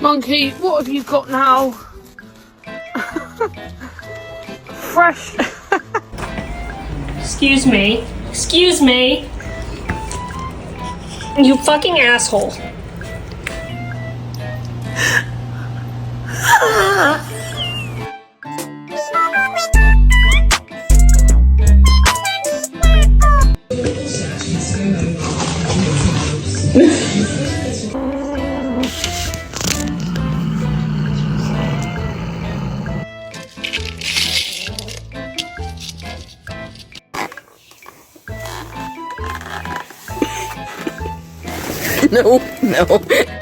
Monkey, what have you got now? Fresh. Excuse me. Excuse me. You fucking asshole. No, no.